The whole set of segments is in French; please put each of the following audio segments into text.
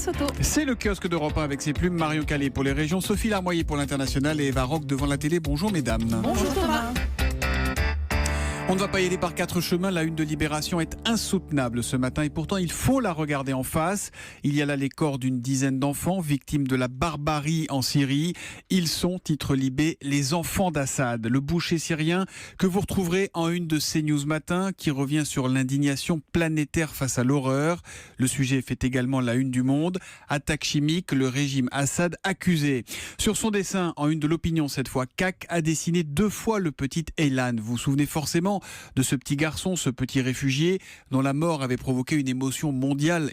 Auto. C'est le kiosque d'Europe 1 avec ses plumes, Marion Calais pour les régions, Sophie Larmoyer pour l'international et Eva Rock devant la télé. Bonjour mesdames. Bonjour Thomas. On ne va pas y aller par quatre chemins, la une de Libération est insoutenable ce matin et pourtant il faut la regarder en face. Il y a là les corps d'une dizaine d'enfants victimes de la barbarie en Syrie. Ils sont, titre Libé, les enfants d'Assad, le boucher syrien que vous retrouverez en une de CNews Matin qui revient sur l'indignation planétaire face à l'horreur. Le sujet fait également la une du Monde. Attaque chimique, le régime Assad accusé. Sur son dessin, en une de l'Opinion cette fois, CAC a dessiné 2 fois le petit Aylan. Vous vous souvenez forcément de ce petit garçon, ce petit réfugié dont la mort avait provoqué une émotion mondiale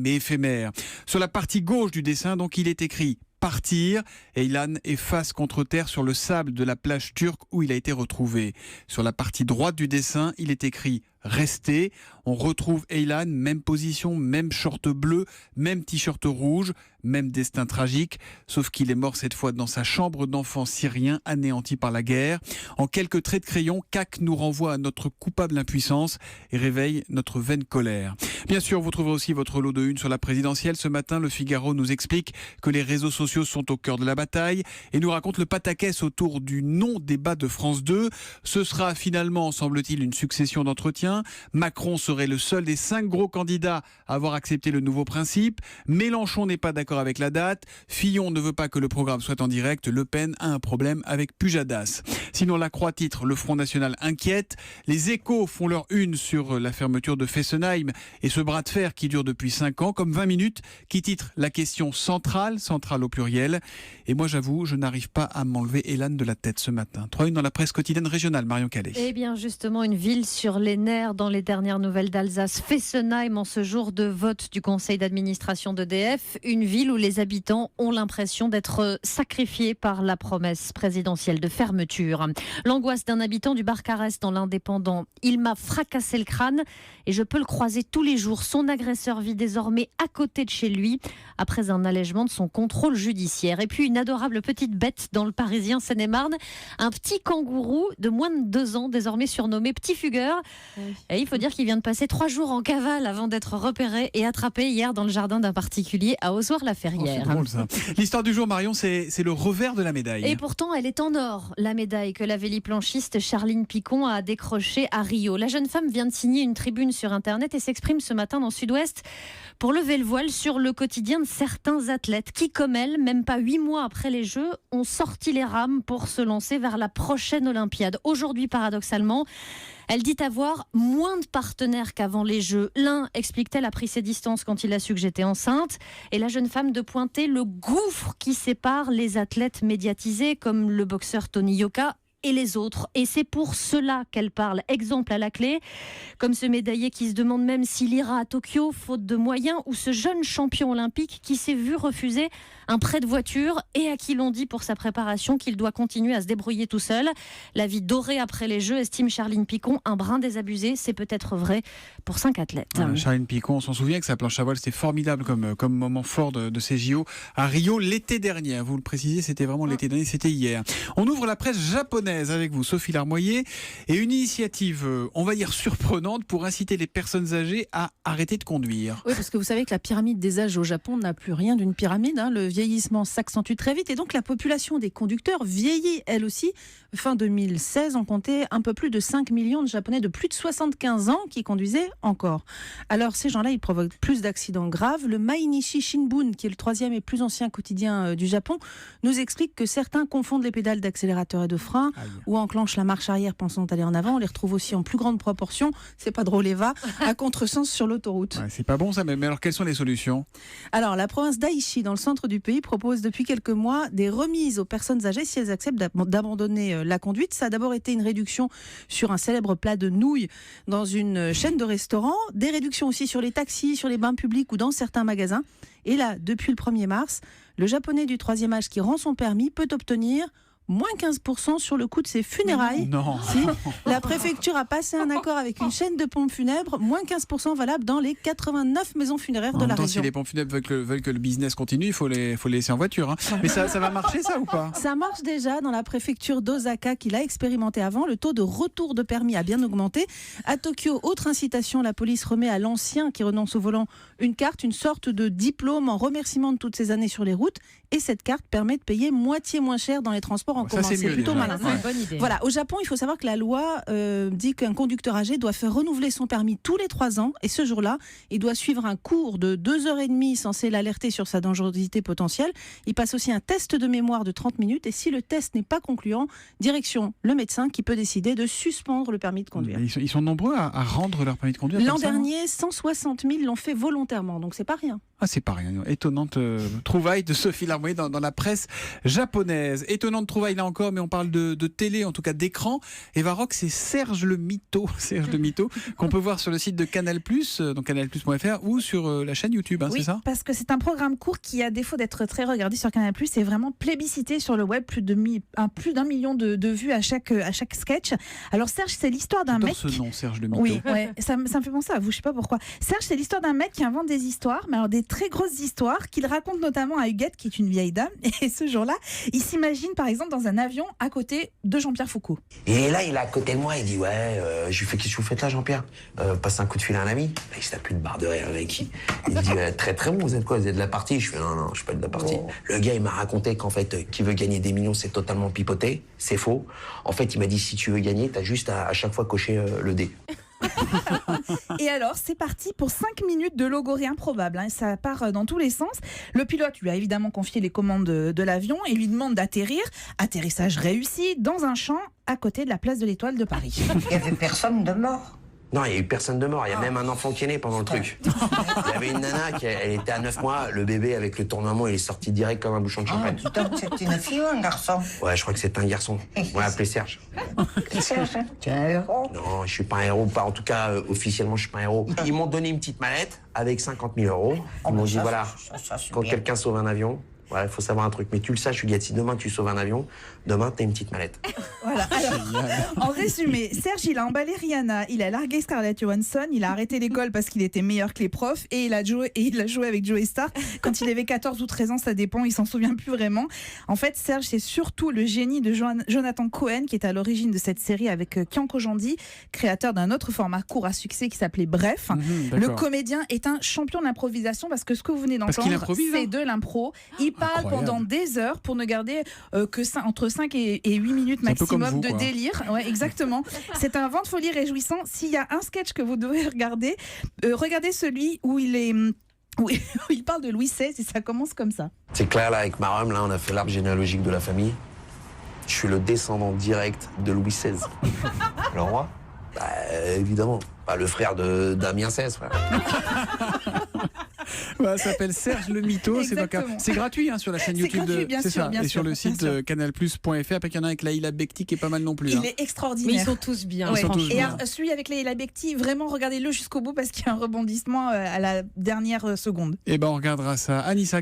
mais éphémère. Sur la partie gauche du dessin, donc, il est écrit partir. Aylan est face contre terre sur le sable de la plage turque où il a été retrouvé. Sur la partie droite du dessin, il est écrit rester. On retrouve Aylan, même position, même short bleu, même t-shirt rouge, même destin tragique, sauf qu'il est mort cette fois dans sa chambre d'enfant syrien anéanti par la guerre. En quelques traits de crayon, CAC nous renvoie à notre coupable impuissance et réveille notre vaine colère. Bien sûr, vous trouverez aussi votre lot de une sur la présidentielle. Ce matin, le Figaro nous explique que les réseaux sociaux sont au cœur de la bataille et nous raconte le pataquès autour du non-débat de France 2. Ce sera finalement, semble-t-il, une succession d'entretiens. Macron serait le seul des 5 gros candidats à avoir accepté le nouveau principe. Mélenchon n'est pas d'accord avec la date. Fillon ne veut pas que le programme soit en direct. Le Pen a un problème avec Pujadas. Sinon, la Croix titre le Front National inquiète. Les Échos font leur une sur la fermeture de Fessenheim et ce bras de fer qui dure depuis 5 ans, comme 20 minutes, qui titre la question centrale au pluriel. Et moi, j'avoue, je n'arrive pas à m'enlever Aylan de la tête ce matin. 3-1 dans la presse quotidienne régionale, Marion Calais. Eh bien, justement, une ville sur les nerfs dans les dernières nouvelles d'Alsace, Fessenheim, en ce jour de vote du conseil d'administration d'EDF. Une ville où les habitants ont l'impression d'être sacrifiés par la promesse présidentielle de fermeture. L'angoisse d'un habitant du Barcarès dans l'Indépendant. Il m'a fracassé le crâne et je peux le croiser tous les jours. Son agresseur vit désormais à côté de chez lui après un allègement de son contrôle judiciaire. Et puis une adorable petite bête dans le Parisien Seine-et-Marne. Un petit kangourou de moins de 2 ans, désormais surnommé Petit Fugueur. Oui. Et il faut dire qu'il vient de passer 3 jours en cavale avant d'être repéré et attrapé hier dans le jardin d'un particulier à Ozoir-la-Ferrière. C'est drôle ça. L'histoire du jour, Marion, c'est le revers de la médaille. Et pourtant, elle est en or, la médaille que la véliplanchiste Charline Picon a décrochée à Rio. La jeune femme vient de signer une tribune sur Internet et s'exprime ce matin dans Sud-Ouest pour lever le voile sur le quotidien de certains athlètes qui, comme elle, même pas 8 mois après les Jeux, ont sorti les rames pour se lancer vers la prochaine Olympiade. Aujourd'hui, paradoxalement, elle dit avoir moins de partenaires qu'avant les Jeux. L'un, explique-t-elle, a pris ses distances quand il a su que j'étais enceinte. Et la jeune femme de pointer le gouffre qui sépare les athlètes médiatisés comme le boxeur Tony Yoka et les autres. Et c'est pour cela qu'elle parle. Exemple à la clé, comme ce médaillé qui se demande même s'il ira à Tokyo, faute de moyens, ou ce jeune champion olympique qui s'est vu refuser un prêt de voiture et à qui l'on dit pour sa préparation qu'il doit continuer à se débrouiller tout seul. La vie dorée après les Jeux, estime Charline Picon, un brin désabusé. C'est peut-être vrai pour 5 athlètes. Charline Picon, on s'en souvient que sa planche à voile, c'était formidable comme moment fort de ces JO à Rio l'été dernier. Vous le précisez, c'était vraiment l'été dernier, c'était hier. On ouvre la presse japonaise avec vous, Sophie Larmoyer, et une initiative, on va dire surprenante, pour inciter les personnes âgées à arrêter de conduire. Oui, parce que vous savez que la pyramide des âges au Japon n'a plus rien d'une pyramide. Le vieillissement s'accentue très vite et donc la population des conducteurs vieillit elle aussi. Fin 2016, on comptait un peu plus de 5 millions de Japonais de plus de 75 ans qui conduisaient encore. Alors ces gens-là, ils provoquent plus d'accidents graves. Le Mainichi Shimbun, qui est le 3e et plus ancien quotidien du Japon, nous explique que certains confondent les pédales d'accélérateur et de frein ou enclenchent la marche arrière pensant aller en avant. On les retrouve aussi en plus grande proportion, c'est pas drôle Eva, à contresens sur l'autoroute. Ouais, c'est pas bon ça, mais alors quelles sont les solutions ? Alors la province d'Aichi, dans le centre du pays, propose depuis quelques mois des remises aux personnes âgées si elles acceptent d'abandonner la conduite. Ça a d'abord été une réduction sur un célèbre plat de nouilles dans une chaîne de restaurants, des réductions aussi sur les taxis, sur les bains publics ou dans certains magasins. Et là, depuis le 1er mars, le japonais du 3e âge qui rend son permis peut obtenir moins 15% sur le coût de ses funérailles. Non. Si, la préfecture a passé un accord avec une chaîne de pompes funèbres, moins 15% valable dans les 89 maisons funéraires En de même la temps, région. si les pompes funèbres veulent que le business continue, il faut les laisser en voiture. Hein. Mais ça va marcher, ça, ou pas? Ça marche déjà dans la préfecture d'Osaka qui l'a expérimenté avant. Le taux de retour de permis a bien augmenté. À Tokyo, autre incitation, la police remet à l'ancien qui renonce au volant une carte, une sorte de diplôme en remerciement de toutes ces années sur les routes. Et cette carte permet de payer moitié moins cher dans les transports en Ça, commun. c'est mieux, plutôt déjà. malin. C'est une bonne idée. Voilà, au Japon, il faut savoir que la loi dit qu'un conducteur âgé doit faire renouveler son permis tous les 3 ans. Et ce jour-là, il doit suivre un cours de 2h30 censé l'alerter sur sa dangerosité potentielle. Il passe aussi un test de mémoire de 30 minutes. Et si le test n'est pas concluant, direction le médecin qui peut décider de suspendre le permis de conduire. Ils sont nombreux à rendre leur permis de conduire. L'an comme ça, dernier, 160 000 l'ont fait volontairement, donc c'est pas rien. Ah, c'est pas rien. Étonnante trouvaille de Sophie Larmoyer dans la presse japonaise. Étonnante trouvaille là encore, mais on parle de télé, en tout cas d'écran. Eva Rock, c'est Serge le Mito, qu'on peut voir sur le site de Canal+, donc canalplus.fr, ou sur la chaîne YouTube, Oui, c'est ça? parce que c'est un programme court qui, à défaut d'être très regardé sur Canal+, est vraiment plébiscité sur le web, plus d'1 million de vues à chaque sketch. Alors Serge, c'est l'histoire d'un J'adore mec... ce nom, Serge le Mito. Oui, ouais, ça me fait penser à vous, je sais pas pourquoi. Serge, c'est l'histoire d'un mec qui invente des histoires, mais alors des très grosses histoires, qu'il raconte notamment à Huguette, qui est une vieille dame. Et ce jour-là, il s'imagine par exemple dans un avion à côté de Jean-Pierre Foucault. Et là, il est à côté de moi, il dit ouais, je lui fais qu'est-ce que vous faites là, Jean-Pierre? Passe un coup de fil à un ami. Là, il se tape une barre de rire avec qui. Il dit très très bon, vous êtes quoi? Vous êtes de la partie? Je fais non, je suis pas de la partie. Le gars, il m'a raconté qu'en fait, qui veut gagner des millions, c'est totalement pipoté, c'est faux. En fait, il m'a dit si tu veux gagner, t'as juste à chaque fois cocher le dé. Et alors, c'est parti pour 5 minutes de logorée improbable. Hein. Ça part dans tous les sens. Le pilote lui a évidemment confié les commandes de l'avion et lui demande d'atterrir. Atterrissage réussi dans un champ à côté de la place de l'Étoile de Paris. Il n'y avait personne de mort. Non, il n'y a eu personne de mort. Il y a même un enfant qui est né pendant le truc. Il y avait une nana elle était à 9 mois. Le bébé, avec le tournement, il est sorti direct comme un bouchon de champagne. Donc c'est une fille ou un garçon? Ouais, je crois que c'est un garçon. On l'a appelé Serge. Serge, tu es un héros. Non, je suis pas un héros. Pas, en tout cas, officiellement, je suis pas un héros. Ils m'ont donné une petite mallette avec 50 000 euros. Ils m'ont dit, voilà, c'est quand bien. quelqu'un sauve un avion, voilà, il faut savoir un truc. Mais tu le saches, Huguette, si demain tu sauves un avion, demain, t'as une petite mallette. Voilà. Alors, en résumé, Serge, il a emballé Rihanna, il a largué Scarlett Johansson, il a arrêté l'école parce qu'il était meilleur que les profs et il a joué avec Joey Starr quand il avait 14 ou 13 ans, ça dépend, il s'en souvient plus vraiment. En fait, Serge, c'est surtout le génie de Jonathan Cohen qui est à l'origine de cette série avec Kian Kojandi, créateur d'un autre format court à succès qui s'appelait Bref. Le D'accord. comédien est un champion de l'improvisation parce que ce que vous venez Parce qu'il d'entendre, improvise, c'est hein. de l'impro. Il parle Incroyable. pendant des heures pour ne garder entre 5 et 8 minutes C'est un peu comme maximum vous, de quoi. délire. Ouais, exactement. C'est un vent de folie réjouissant. S'il y a un sketch que vous devez regarder, regardez celui où où il parle de Louis XVI et ça commence comme ça. C'est clair, là, avec ma rhum, là, on a fait l'arbre généalogique de la famille. Je suis le descendant direct de Louis XVI. Le roi? Bah, évidemment. Bah, le frère de Damien XVI, frère. Bah, ça s'appelle Serge le Mytho. Exactement. C'est gratuit sur la chaîne C'est YouTube. gratuit, bien C'est sûr, ça. bien Et sûr, sur le bien site sûr. canalplus.fr. Après, il y en a avec Laïla Bekti qui est pas mal non plus. Il hein. est extraordinaire. Mais ils sont tous bien. Ouais. Ils sont tous Et bien. alors, celui avec Leila Bekti, vraiment regardez-le jusqu'au bout parce qu'il y a un rebondissement à la dernière seconde. Eh ben, on regardera ça. Anissa